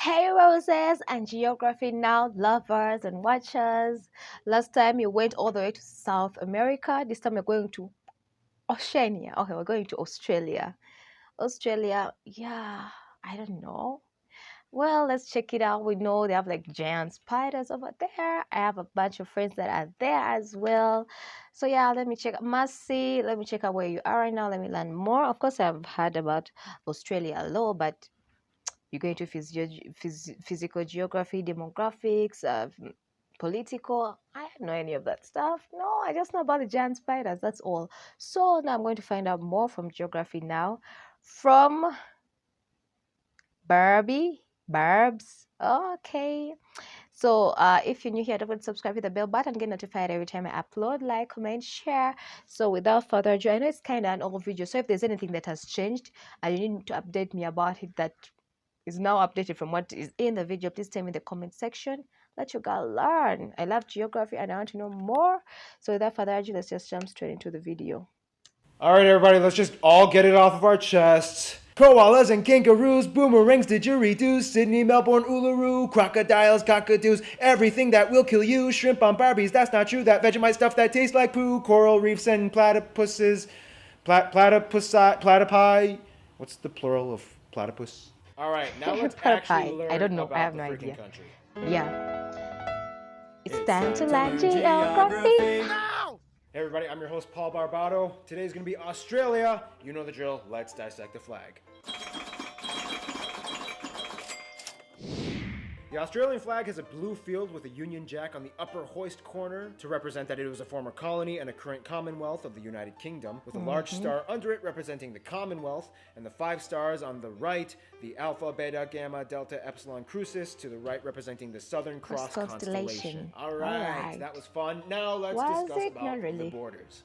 Hey roses and geography now lovers and watchers. Last time you went all the way to South America. This time we're going to Oceania. Okay, we're going to Australia. Australia, yeah, I don't know. Well, let's check it out. We know they have like giant spiders over there. I have a bunch of friends that are there as well. So yeah, let me check. Mercy, let me check out where you are right now. Let me learn more. Of course, I've heard about Australia a lot, but you're going to physical geography, demographics, political. I don't know any of that stuff. No, I just know about the giant spiders. That's all. So now I'm going to find out more from geography now, from Barbie. Barbs. Okay. So if you're new here, don't forget to subscribe with the bell button, get notified every time I upload, like, comment, share. So without further ado, I know it's kind of an old video. So if there's anything that has changed and you need to update me about it, that is now updated from what is in the video, please tell me in the comment section. Let you guys learn. I love geography and I want to know more. So without further ado, let's just jump straight into the video. All right, everybody, let's just all get it off of our chests. Koalas and kangaroos, boomerangs, didgeridoos, Sydney, Melbourne, Uluru, crocodiles, cockatoos, everything that will kill you. Shrimp on Barbies, that's not true. That Vegemite stuff that tastes like poo. Coral reefs and platypuses, platypi. What's the plural of platypus? All right, now let's actually learn I don't know. about I have the no freaking idea. country. Yeah. It's time to learn geography. Hey everybody, I'm your host Paul Barbato. Today's gonna be Australia. You know the drill, let's dissect the flag. The Australian flag has a blue field with a Union Jack on the upper hoist corner to represent that it was a former colony and a current Commonwealth of the United Kingdom, with a large star under it representing the Commonwealth, and the 5 stars on the right, the Alpha, Beta, Gamma, Delta, Epsilon, Crucis, to the right representing the Southern Cross constellation. All right, that was fun. Now let's discuss about the borders.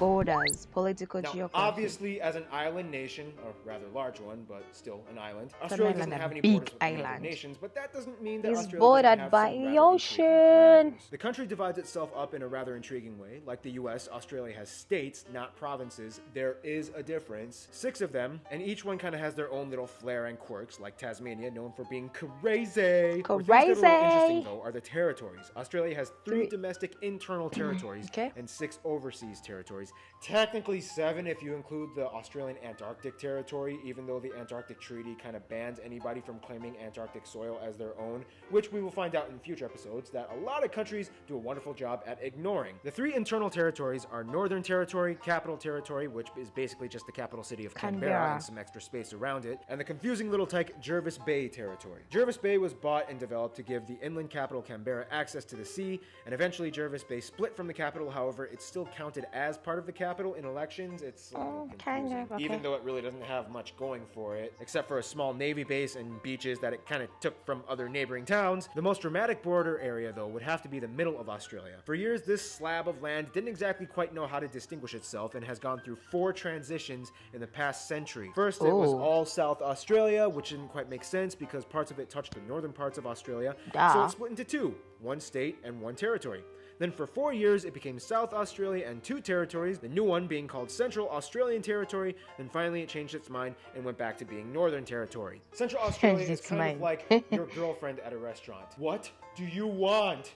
Borders, political Now, geography. obviously, as an island nation, or rather large one, but still an island, It's Australia an doesn't island, have a any big borders with any other island. nations, but that doesn't mean that It's Australia doesn't bordered have by some the rather ocean. intriguing parameters. The country divides itself up in a rather intriguing way. Like the US, Australia has states, not provinces. There is a difference. 6 of them, and each one kind of has their own little flair and quirks, like Tasmania, known for being crazy. Where things get a little interesting, though, are the territories. Australia has 3 domestic internal territories and 6 overseas territories. Technically 7 if you include the Australian Antarctic territory, even though the Antarctic Treaty kind of bans anybody from claiming Antarctic soil as their own, which we will find out in future episodes that a lot of countries do a wonderful job at ignoring. The 3 internal territories are Northern Territory, Capital Territory, which is basically just the capital city of Canberra and some extra space around it, and the confusing little tyke Jervis Bay Territory. Jervis Bay was bought and developed to give the inland capital Canberra access to the sea, and eventually Jervis Bay split from the capital. However, it's still counted as part of the capital in elections. It's confusing, even though it really doesn't have much going for it, except for a small navy base and beaches that it kind of took from other neighboring towns. The most dramatic border area, though, would have to be the middle of Australia. For years, this slab of land didn't exactly quite know how to distinguish itself and has gone through 4 transitions in the past century. First, it was all South Australia, which didn't quite make sense because parts of it touched the northern parts of Australia, so it split into 2, 1 state and 1 territory. Then for 4 years, it became South Australia and 2 territories, the new one being called Central Australian Territory. Then finally it changed its mind and went back to being Northern Territory. Central Australia is kind of like your girlfriend at a restaurant. What do you want?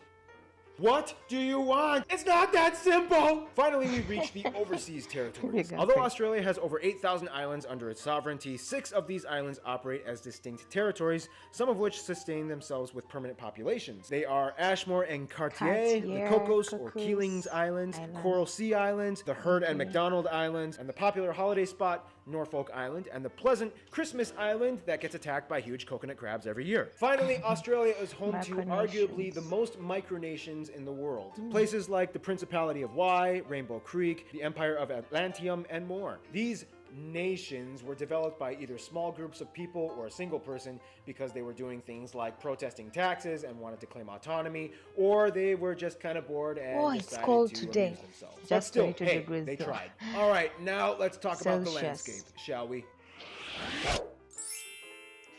What do you want? It's not that simple! Finally, we reach the overseas territories. Although Australia has over 8,000 islands under its sovereignty, 6 of these islands operate as distinct territories, some of which sustain themselves with permanent populations. They are Ashmore and Cartier, the Cocos or Keelings Islands, Coral Sea Islands, the Heard and McDonald Islands, and the popular holiday spot, Norfolk Island, and the pleasant Christmas Island that gets attacked by huge coconut crabs every year. Finally, Australia is home to arguably the most micronations in the world. Places like the Principality of Wye, Rainbow Creek, the Empire of Atlantium, and more. These nations were developed by either small groups of people or a single person because they were doing things like protesting taxes and wanted to claim autonomy, or they were just kind of bored and decided to amuse themselves. But still, hey, they tried. All right, now let's talk about the landscape, shall we?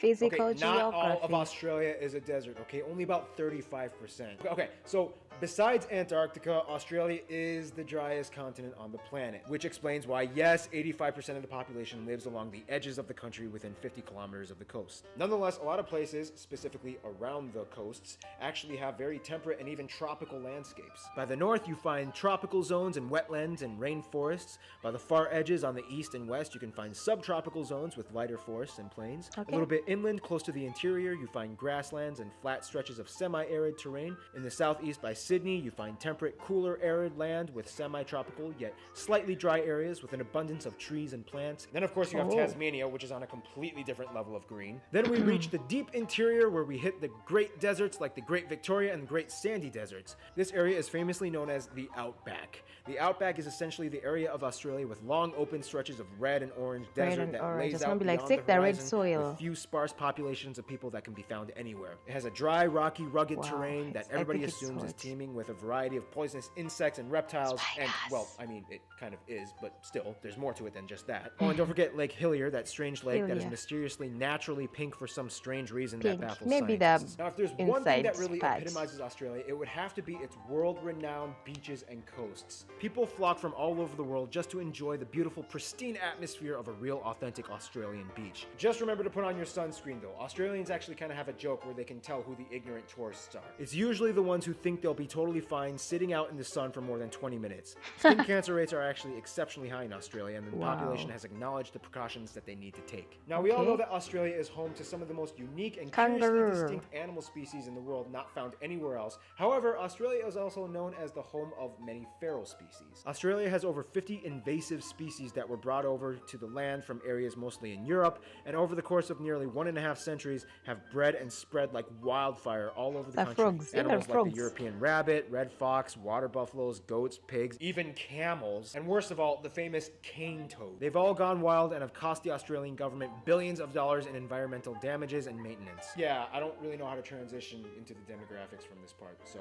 Okay, Physical not all of geography. Australia is a desert, okay? Only about 35%. Okay, so besides Antarctica, Australia is the driest continent on the planet, which explains why, yes, 85% of the population lives along the edges of the country within 50 kilometers of the coast. Nonetheless, a lot of places, specifically around the coasts, actually have very temperate and even tropical landscapes. By the north, you find tropical zones and wetlands and rainforests. By the far edges on the east and west, you can find subtropical zones with lighter forests and plains. A Okay. little bit inland, close to the interior, you find grasslands and flat stretches of semi-arid terrain. In the southeast by Sydney, you find temperate, cooler, arid land with semi-tropical, yet slightly dry areas with an abundance of trees and plants. Then, of course, you have Oh. Tasmania, which is on a completely different level of green. Then we reach the deep interior where we hit the Great Deserts like the Great Victoria and the Great Sandy Deserts. This area is famously known as the Outback. The Outback is essentially the area of Australia with long open stretches of red and orange desert and that orange. lays It's out gonna be like beyond thick, the the red horizon soil. with few sparse populations of people that can be found anywhere. It has a dry, rocky, rugged Wow, terrain that I everybody think it's assumes is hot. teeming with a variety of poisonous insects and reptiles. And, Spiders. well, I mean, it kind of is, but still, there's more to it than just that. Oh, and don't forget Lake Hillier, that strange lake that is Hillier. mysteriously naturally pink for some strange reason Pink. that baffles Maybe the scientists. Now, if there's one thing that inside really part. epitomizes Australia, it would have to be its world-renowned beaches and coasts. People flock from all over the world just to enjoy the beautiful, pristine atmosphere of a real, authentic Australian beach. Just remember to put on your sunscreen, though. Australians actually kind of have a joke where they can tell who the ignorant tourists are. It's usually the ones who think they'll be totally fine sitting out in the sun for more than 20 minutes. Skin cancer rates are actually exceptionally high in Australia, and the Wow. population has acknowledged the precautions that they need to take. Now, we all know that Australia is home to some of the most unique and curiously Kangaroo. distinct animal species in the world not found anywhere else. However, Australia is also known as the home of many feral species. Australia has over 50 invasive species that were brought over to the land from areas mostly in Europe, and over the course of nearly 1.5 centuries have bred and spread like wildfire all over the The country. frogs, even Animals like frogs. the European rabbit, red fox, water buffaloes, goats, pigs, even camels, and worst of all, the famous cane toad. They've all gone wild and have cost the Australian government billions of dollars in environmental damages and maintenance. Yeah, I don't really know how to transition into the demographics from this part, so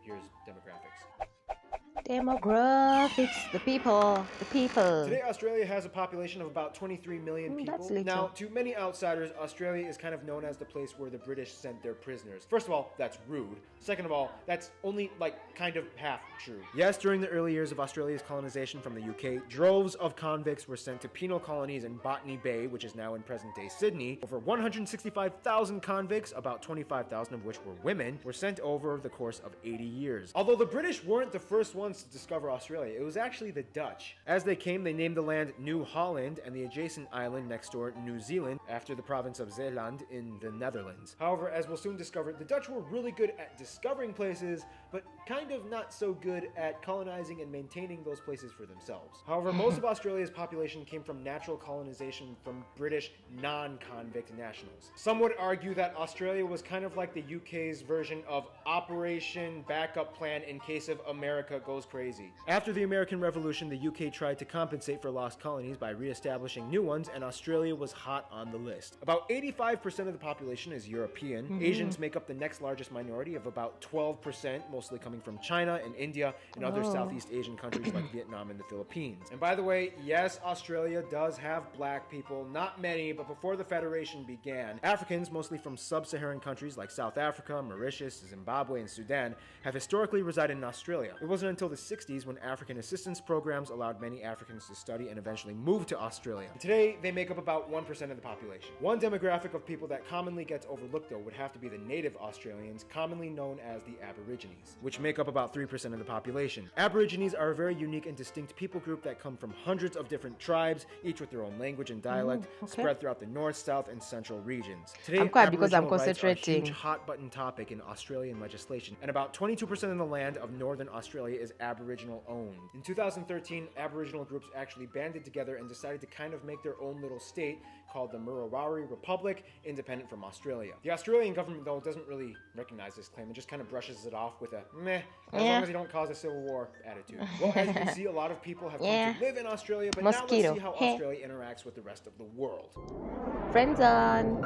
here's demographics. Demographics. The people. The people. Today, Australia has a population of about 23 million people. That's little. Now, to many outsiders, Australia is kind of known as the place where the British sent their prisoners. First of all, that's rude. Second of all, that's only, kind of half true. Yes, during the early years of Australia's colonization from the UK, droves of convicts were sent to penal colonies in Botany Bay, which is now in present-day Sydney. Over 165,000 convicts, about 25,000 of which were women, were sent over the course of 80 years. Although the British weren't the first ones to discover Australia, it was actually the Dutch. As they came, they named the land New Holland and the adjacent island next door New Zealand after the province of Zeeland in the Netherlands. However, as we'll soon discover, the Dutch were really good at discovering places, but kind of not so good at colonizing and maintaining those places for themselves. However, most of Australia's population came from natural colonization from British non-convict nationals. Some would argue that Australia was kind of like the UK's version of Operation Backup Plan in case of America goes crazy. After the American Revolution, the UK tried to compensate for lost colonies by re-establishing new ones, and Australia was hot on the list. About 85% of the population is European. Asians make up the next largest minority of about 12%, mostly coming from China and India and other Southeast Asian countries like Vietnam and the Philippines. And by the way, yes, Australia does have black people, not many, but before the Federation began, Africans, mostly from sub-Saharan countries like South Africa, Mauritius, Zimbabwe, and Sudan, have historically resided in Australia. It wasn't until the 60s when African assistance programs allowed many Africans to study and eventually move to Australia. Today, they make up about 1% of the population. One demographic of people that commonly gets overlooked, though, would have to be the native Australians, commonly known as the Aborigines, which make up about 3% of the population. Aborigines are a very unique and distinct people group that come from hundreds of different tribes, each with their own language and dialect, spread throughout the north, south, and central regions. Today, I'm quiet because I'm Aboriginal rights are a concentrating. huge hot-button topic in Australian legislation, and about 22% of the land of northern Australia is Aboriginal owned. In 2013, Aboriginal groups actually banded together and decided to kind of make their own little state called the Murruwarri Republic, independent from Australia. The Australian government, though, doesn't really recognize this claim and just kind of brushes it off with a meh, as long as you don't cause a civil war attitude. Well, as you can see, a lot of people have come to live in Australia, but now Mosquito. let's see how Australia interacts with the rest of the world. Friends on.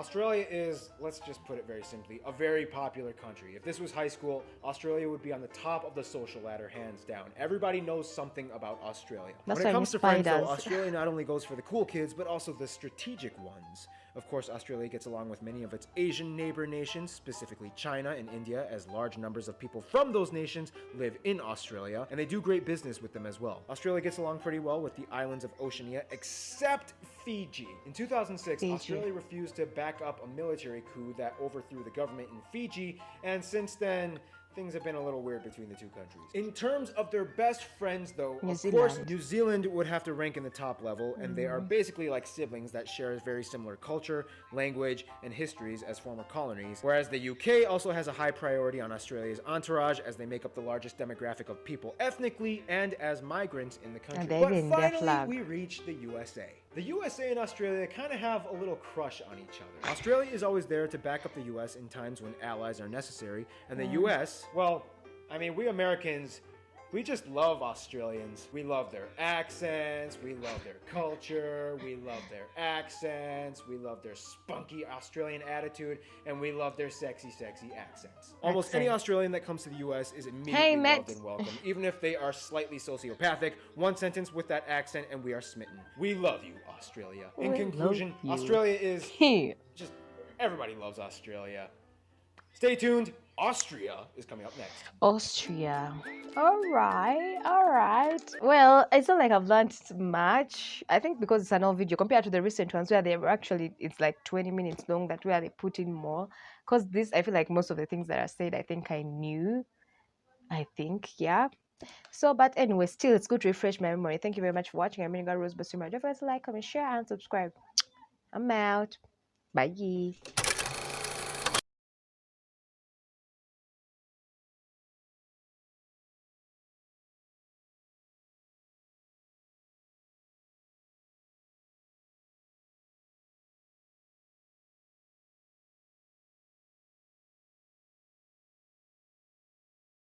Australia is, let's just put it very simply, a very popular country. If this was high school, Australia would be on the top of the social ladder, hands down. Everybody knows something about Australia. That's When why it I comes miss to friends, though, spiders. Australia not only goes for the cool kids, but also the strategic ones. Of course, Australia gets along with many of its Asian neighbor nations, specifically China and India, as large numbers of people from those nations live in Australia, and they do great business with them as well. Australia gets along pretty well with the islands of Oceania, except Fiji. In 2006, Fiji. Australia refused to back up a military coup that overthrew the government in Fiji, and since then, things have been a little weird between the two countries. In terms of their best friends, though, New of Zealand. course, New Zealand would have to rank in the top level, and they are basically like siblings that share a very similar culture, language, and histories as former colonies, whereas the UK also has a high priority on Australia's entourage as they make up the largest demographic of people ethnically and as migrants in the country. And they But win their finally, flag. we reach the USA. The USA and Australia kind of have a little crush on each other. Australia is always there to back up the US in times when allies are necessary, and the US, well, I mean, we Americans, we just love Australians. We love their accents, we love their culture, we love their accents, we love their spunky Australian attitude, and we love their sexy, sexy accents. Almost any Australian that comes to the US is immediately loved and welcome, even if they are slightly sociopathic. One sentence with that accent and we are smitten. We love you, Australia. In We conclusion, love you. Australia is just, everybody loves Australia. Stay tuned. Austria is coming up next. Austria. All right. Well, it's not like I've learned much. I think because it's an old video compared to the recent ones where they were actually, it's like 20 minutes long, that where they put in more. Because this, I feel like most of the things that are said, I think I knew. Yeah. So, but anyway, still, it's good to refresh my memory. Thank you very much for watching. I'm Ringa Rose Basemera. Don't forget to like, comment, share, and subscribe. I'm out. Bye.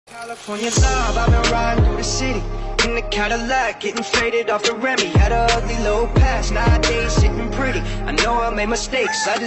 California love, I've been riding through the city in the Cadillac, getting faded off the Remy. Had a ugly little past, nowadays sitting pretty. I know I made mistakes, I just